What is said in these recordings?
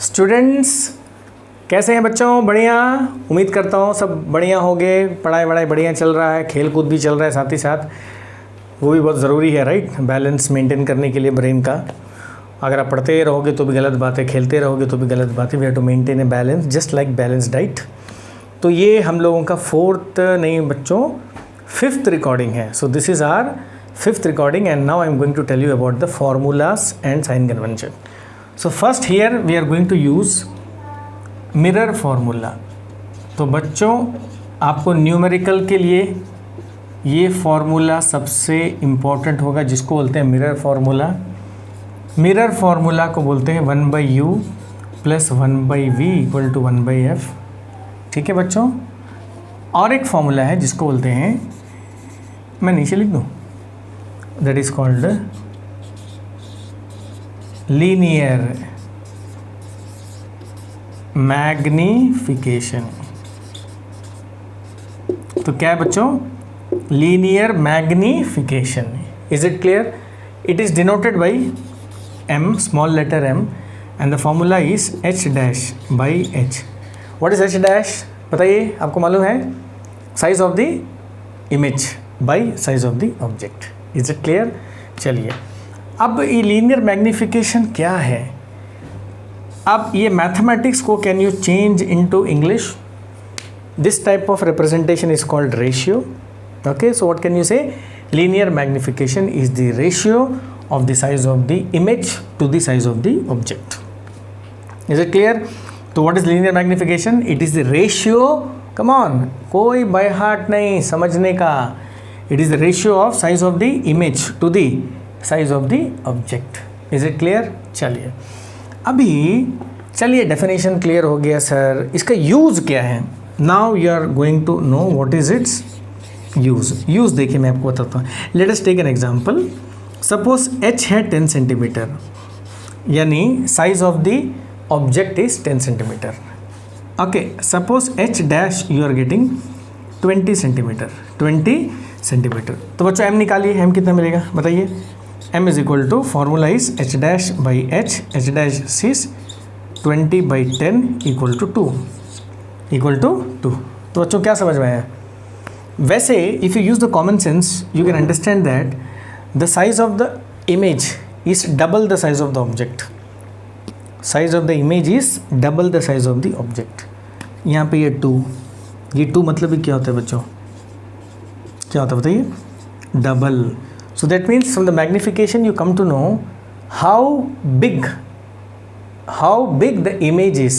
Students कैसे हैं बच्चों? बढ़िया, उम्मीद करता हूँ सब बढ़िया होंगे। पढ़ाई वढ़ाई बढ़िया चल रहा है, खेल कूद भी चल रहा है साथ ही साथ, वो भी बहुत ज़रूरी है राइट, बैलेंस मेंटेन करने के लिए ब्रेन का। अगर आप पढ़ते रहोगे तो भी गलत बात है, खेलते रहोगे तो भी गलत बात है। We have to maintain a balance just like balance diet. तो ये हम लोगों का फिफ्थ रिकॉर्डिंग है। So this is our fifth recording and now I am going to tell you about the formulas and sign convention. So first here we are going to use mirror formula. तो बच्चों आपको numerical के लिए ये formula सबसे important होगा, जिसको बोलते हैं मिरर फार्मूला। मिरर फार्मूला को बोलते हैं 1/u + 1/v = 1/f। ठीक है बच्चों। और एक फार्मूला है जिसको बोलते हैं, मैं नीचे लिख दूँ, that is called linear magnification. तो क्या है बच्चों? Linear magnification. Is it clear? It is denoted by m, small letter m, and the formula is h'/h। What is h'? बताइए, आपको मालूम है? Size of the image by size of the object. Is it clear? चलिए, अब ये linear magnification क्या है? अब ये मैथमेटिक्स को can you change into English? This type of representation is called ratio. Okay, so what can you say? Linear magnification is the ratio of the size of the image to the size of the object. Is it clear? तो what is linear magnification? It is the ratio, come on, कोई by heart नहीं, समझने का। It is the ratio of size of the image to the size of the object. Is it clear? चलिए, अभी चलिए definition clear हो गया sir, इसका use क्या है? Now you are going to know what is its use. Use देखिए मैं आपको बताता हूँ। Let us take an example. Suppose h है 10 सेंटीमीटर, यानी size of the object is 10 centimeter. Okay, suppose h' you are getting 20 centimeter, 20 centimeter. तो बच्चों m निकालिए, m कितना मिलेगा बताइए? m is equal to, formula is h'/h, h' is 20/10 = 2। तो बच्चों क्या समझ में आया? वैसे if you use the common sense you can understand that the size of the image is double the size of the object. Size of the image is double the size of the object. यहाँ पे ये 2 मतलब भी क्या होता है बच्चों? क्या होता है बताइए? Double. So that means from the magnification you come to know how big the image is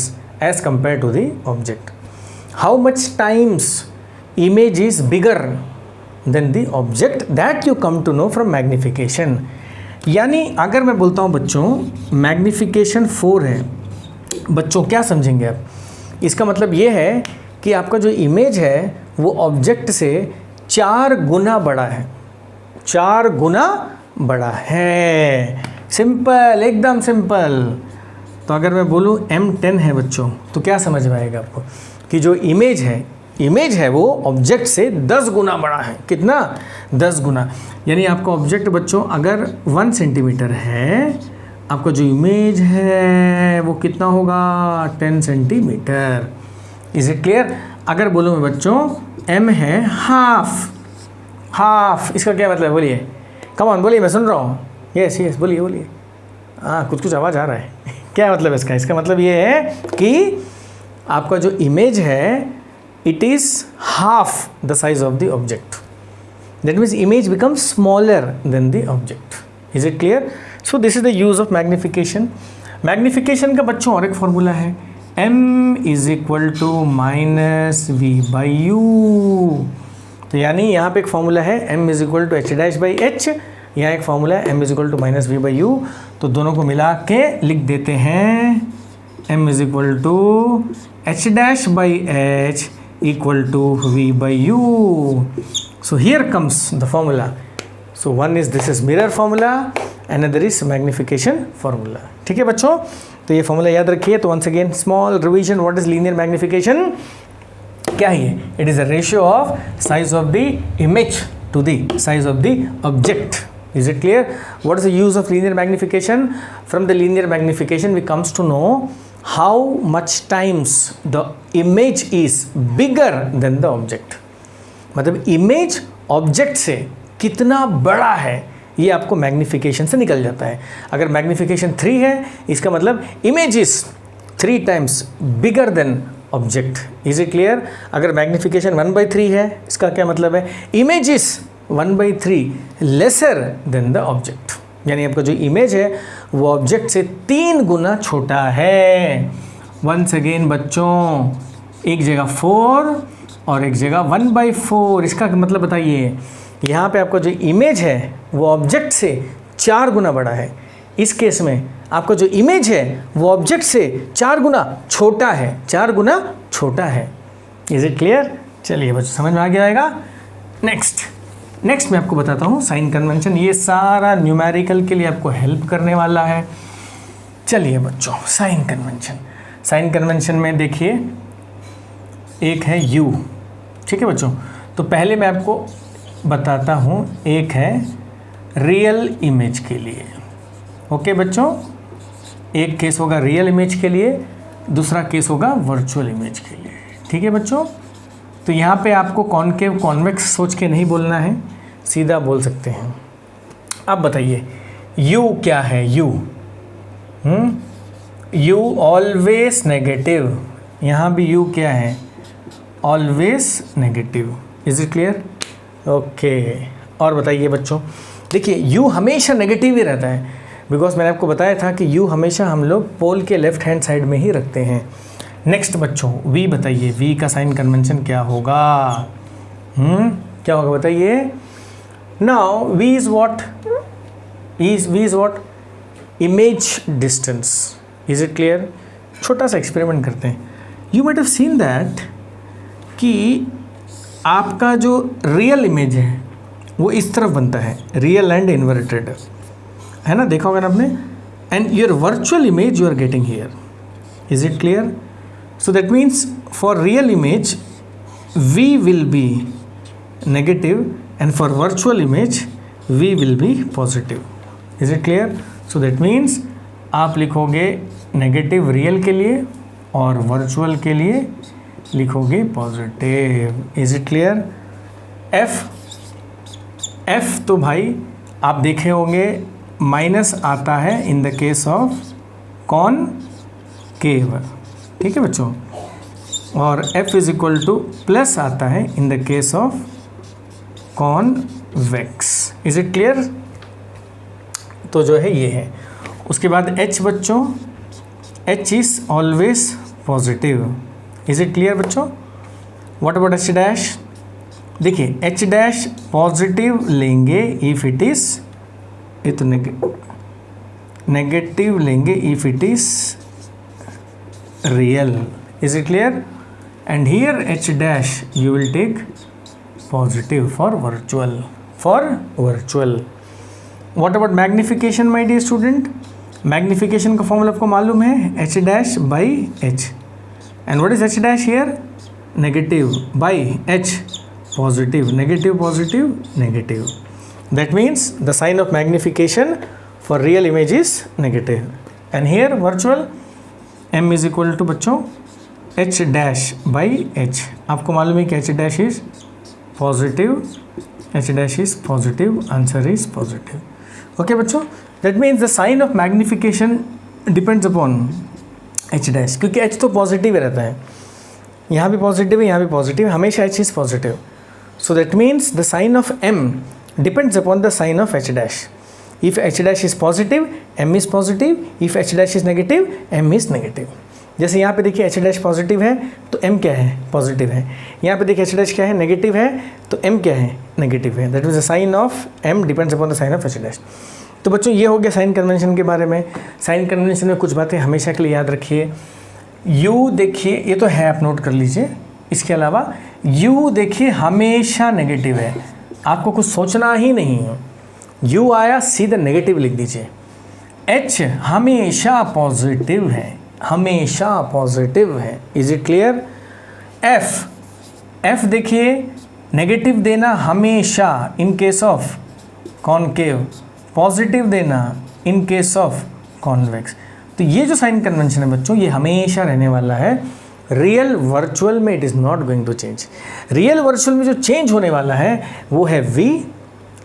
as compared to the object. How much times image is bigger than the object, that you come to know from magnification. यानी अगर मैं बोलता हूँ बच्चों magnification 4 है, बच्चों क्या समझेंगे आप? इसका मतलब ये है कि आपका जो इमेज है वो ऑब्जेक्ट से 4 गुना बड़ा है, 4 गुना बड़ा है। सिंपल, एकदम सिंपल। तो अगर मैं बोलूँ M10 है बच्चों, तो क्या समझ में आएगा आपको? कि जो इमेज है वो ऑब्जेक्ट से 10 गुना बड़ा है। कितना? 10 गुना। यानी आपका ऑब्जेक्ट बच्चों अगर 1 सेंटीमीटर है, आपका जो इमेज है वो कितना होगा? 10 सेंटीमीटर। Is it clear? अगर बोलूँ मैं बच्चों m है हाफ, इसका क्या मतलब है? बोलिए, कम ऑन बोलिए, मैं सुन रहा हूँ। यस बोलिए। हाँ, कुछ आवाज़ आ रहा है। क्या मतलब इसका? इसका मतलब ये है कि आपका जो इमेज है it is half the size of the object. That means image becomes smaller than the object. Is it clear? So this is the use of magnification. Magnification का बच्चों और एक फॉर्मूला है, m is equal to -v/u। तो यानी यहाँ पे एक फॉर्मूला है m is equal to h'/h, यहाँ एक फॉर्मूला है m is equal to -v/u। तो दोनों को मिला के लिख देते हैं m is equal to h'/h = v/u. So here comes the formula. So one is, this is mirror formula, another is magnification formula. ठीक है बच्चों, तो ये फॉर्मूला याद रखिए। तो once again small revision, what is linear magnification? क्या है? It is a ratio of size of the image to the size of the object. Is it clear? What is the use of linear magnification? From the linear magnification we comes to know how much times the image is bigger than the object, मतलब image object से कितना बड़ा है ये आपको magnification से निकल जाता है। अगर मैग्निफिकेशन 3 है इसका मतलब image is 3 times bigger than object. Is it clear? अगर मैग्निफिकेशन 1/3 है इसका क्या मतलब है? Image is 1/3 lesser than the object, यानी आपका जो इमेज है वो ऑब्जेक्ट से 3 गुना छोटा है। वंस अगेन बच्चों, एक जगह 4 और एक जगह 1/4, इसका मतलब बताइए। यहाँ पे आपका जो इमेज है वो ऑब्जेक्ट से 4 गुना बड़ा है। इस केस में आपका जो इमेज है वो ऑब्जेक्ट से 4 गुना छोटा है, 4 गुना छोटा है। Is it clear? चलिए बच्चों समझ में आ गया आएगा। नेक्स्ट मैं आपको बताता हूँ साइन कन्वेंशन। ये सारा न्यूमेरिकल के लिए आपको हेल्प करने वाला है। चलिए बच्चों, साइन कन्वेंशन में देखिए एक है यू, ठीक है बच्चों। तो पहले मैं आपको बताता हूँ, एक है रियल इमेज के लिए। ओके बच्चों, एक केस होगा रियल इमेज के लिए, दूसरा केस होगा वर्चुअल इमेज के लिए। ठीक है बच्चों, तो यहाँ पे आपको कॉनकेव कॉन्वेक्स सोच के नहीं बोलना है, सीधा बोल सकते हैं। अब बताइए यू क्या है? You always negative. यहाँ भी यू क्या है? Always negative. Is it clear? Okay. और बताइए बच्चों, देखिए यू हमेशा नेगेटिव ही रहता है, बिकॉज मैंने आपको बताया था कि यू हमेशा हम लोग पोल के लेफ्ट हैंड साइड में ही रखते हैं। नेक्स्ट बच्चों, वी बताइए, वी का साइन कन्वेंशन क्या होगा? क्या होगा बताइए? Now we is what? We is what? Image distance. Is it clear? छोटा सा एक्सपेरिमेंट करते हैं। You might have seen that कि आपका जो रियल इमेज है वो इस तरफ बनता है, रियल एंड इन्वर्टेड, है ना, देखा होगा ना आपने। And your virtual image you are getting here. Is it clear? So that means for real image we will be negative and for virtual image we will be positive. Is it clear? So that means आप लिखोगे negative real के लिए और virtual के लिए लिखोगे positive. Is it clear? F तो भाई आप देखे होंगे माइनस आता है in the case of concave, ठीक है बच्चों, और F is equal two plus आता है in the case of convex. Is it clear? तो जो है ये है। उसके बाद H बच्चों, H is always positive. Is it clear बच्चों? What about H dash? देखिए H डैश पॉजिटिव लेंगे इफ इट इज, ये तो नेगेटिव लेंगे if it is real. Is it clear? And here H dash you will take positive for virtual, what about magnification my dear student? Magnification का formula आपको मालूम है, H dash by H, and what is H dash here? Negative by H positive, negative, positive, negative. That means the sign of magnification for real image is negative. And here virtual m is equal to बच्चों h dash by h. आपको मालूम है कि h dash is positive, h dash is positive, answer is positive. Okay बच्चों, that means the sign of magnification depends upon h dash, क्योंकि h तो positive रहता है, यहाँ भी पॉजिटिव है, यहाँ भी पॉजिटिव, हमेशा h is positive. So that means the sign of m depends upon the sign of h dash. If h dash is positive, m is positive. If h dash is negative, m is negative. जैसे यहाँ पे देखिए h dash positive है तो m क्या है? Positive है। यहाँ पे देखिए h dash क्या है? नेगेटिव है, तो m क्या है? नेगेटिव है। That means the sign of m depends upon the sign of h dash. तो बच्चों ये हो गया साइन कन्वेंशन के बारे में। साइन कन्वेंशन में कुछ बातें हमेशा के लिए याद रखिए। u देखिए, ये तो है, आप नोट कर लीजिए। इसके अलावा u देखिए हमेशा नेगेटिव है, आपको कुछ सोचना ही नहीं है। u आया सीधे नेगेटिव लिख दीजिए। h हमेशा पॉजिटिव है, हमेशा पॉजिटिव है। Is it clear? f देखिए नेगेटिव देना हमेशा in case of concave, positive देना इन केस ऑफ कॉन्वेक्स। तो ये जो साइन कन्वेंशन है बच्चों, ये हमेशा रहने वाला है। रियल वर्चुअल में it is not going to change. Real virtual में जो चेंज होने वाला है वो है v,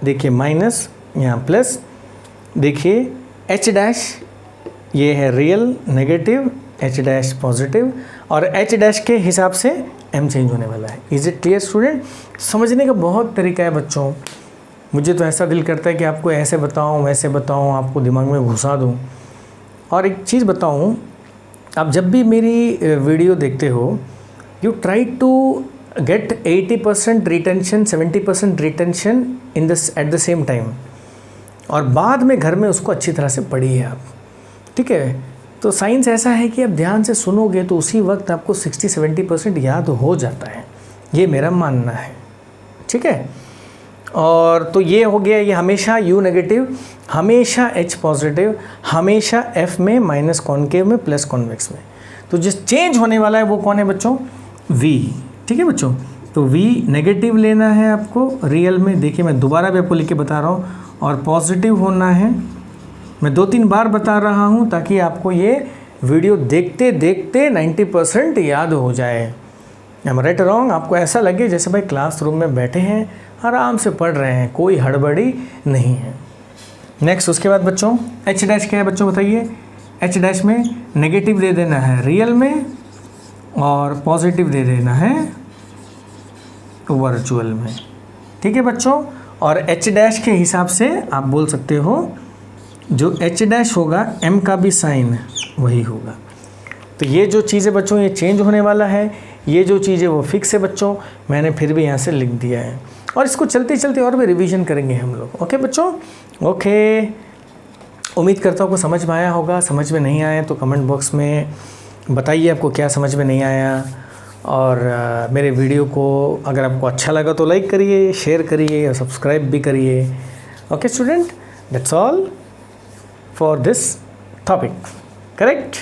देखिए माइनस, यहाँ प्लस, देखिए h डैश, ये है real negative, h dash positive, और h डैश के हिसाब से m चेंज होने वाला है। Is it clear student? समझने का बहुत तरीका है बच्चों। मुझे तो ऐसा दिल करता है कि आपको ऐसे बताऊं, वैसे बताऊं, आपको दिमाग में घुसा दूं। और एक चीज़ बताऊं, आप जब भी मेरी वीडियो देखते हो, you try to get 80% retention, 70% retention in this at the same time, और बाद में घर में उसको अच्छी तरह से पढ़िए आप, ठीक है? तो साइंस ऐसा है कि आप ध्यान से सुनोगे तो उसी वक्त आपको 60-70% याद हो जाता है, ये मेरा मानना है, ठीक है? और तो ये हो गया, ये हमेशा U नेगेटिव, हमेशा H पॉजिटिव, हमेशा F में, माइनस कॉन्केव में, प्लस कॉन्वेक्स में। तो जिस चेंज होने वाला है वो कौन है बच्चों? V, ठीक है बच्चों? तो V नेगेटिव लेना है आपको रियल में, देखिए मैं दोबारा भी आपको लिख के बता रहा हूँ, और पॉजिटिव होना है। मैं 2-3 बार बता रहा हूँ ताकि आपको ये वीडियो देखते देखते 90% याद हो जाए। I'm right or wrong? आपको ऐसा लगे जैसे भाई क्लासरूम में बैठे हैं, आराम से पढ़ रहे हैं, कोई हड़बड़ी नहीं है। नेक्स्ट, उसके बाद बच्चों H डैश क्या है बच्चों बताइए? H डैश में नेगेटिव दे देना है रियल में, और पॉजिटिव दे देना है वर्चुअल में, ठीक है बच्चों? और H डैश के हिसाब से आप बोल सकते हो जो H डैश होगा M का भी साइन वही होगा। तो ये जो चीज़ें बच्चों, ये चेंज होने वाला है, ये जो चीज़ें वो फिक्स है बच्चों, मैंने फिर भी यहाँ से लिख दिया है, और इसको चलते चलते और भी रिवीजन करेंगे हम लोग। ओके बच्चों? ओके, उम्मीद करता हूँ आपको समझ में आया होगा। समझ में नहीं आया तो कमेंट बॉक्स में बताइए आपको क्या समझ में नहीं आया, और मेरे वीडियो को अगर आपको अच्छा लगा तो लाइक करिए, शेयर करिए और सब्सक्राइब भी करिए। Okay student, that's all for this topic, correct?